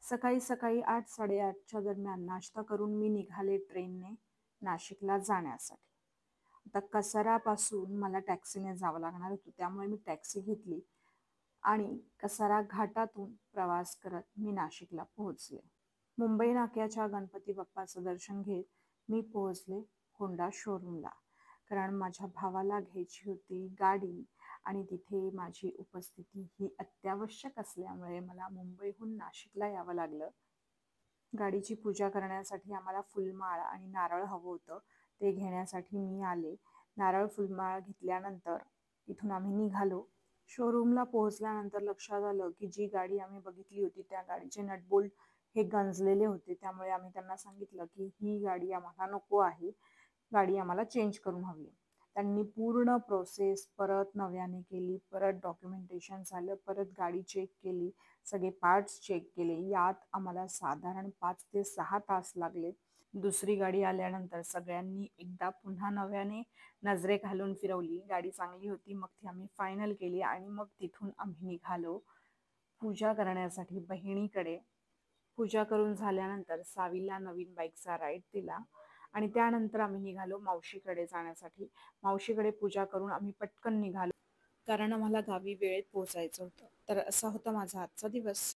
सकाळी सकाळी 8-8:30च्या दरम्यान नाश्ता करून मी निघाले ट्रेनने नाशिकला जाण्यासाठी. आता कसारापासून मला टॅक्सीने जावं लागणार होतं, त्यामुळे मी टॅक्सी घेतली आणि कसारा घाटातून प्रवास करत मी नाशिकला पोहोचले. मुंबई नाक्याच्या गणपती बाप्पाचं दर्शन घेत मी पोहोचले होंडा शोरूमला. कारण माझ्या भावाला घ्यायची होती गाडी आणि तिथे माझी उपस्थिती ही अत्यावश्यक असल्यामुळे मला मुंबईहून नाशिकला यावं लागलं. गाडीची पूजा करण्यासाठी आम्हाला फुलमाळ आणि नारळ हवं होतं. ते घेण्यासाठी मी आले. नारळ फुलमाळ घेतल्यानंतर तिथून आम्ही निघालो. शोरूमला पोहोचल्यानंतर लक्षात आलं की जी गाडी आम्ही बघितली होती त्या गाडीचे नटबोल्ट हे गंजलेले होते. त्यामुळे आम्ही त्यांना सांगितलं की ही गाडी आम्हाला नको आहे. गाडी आम्हाला चेंज करून हवी आहे. त्यांनी पूर्ण प्रोसेस परत नव्याने केली. परत डॉक्युमेंटेशन झालं. परत गाडी चेक केली. सगळे पार्ट्स चेक केले. यात आम्हाला साधारण 5 ते 6 तास लागले. दुसरी गाडी आल्यानंतर सगळ्यांनी एकदा पुन्हा नव्याने नजरे घालून फिरवली. गाडी चांगली होती. मग ती आम्ही फायनल केली आणि मग तिथून आम्ही निघालो पूजा करण्यासाठी बहिणीकडे. पूजा करून झाल्यानंतर सावीला नवीन बाईकचा राईड दिला आणि त्यानंतर आम्ही निघालो मावशीकडे जाण्यासाठी. मावशीकडे पूजा करून आम्ही पटकन निघालो, कारण आम्हाला गावी वेळेत पोहोचायचं होतं. तर असा होता माझा आजचा दिवस.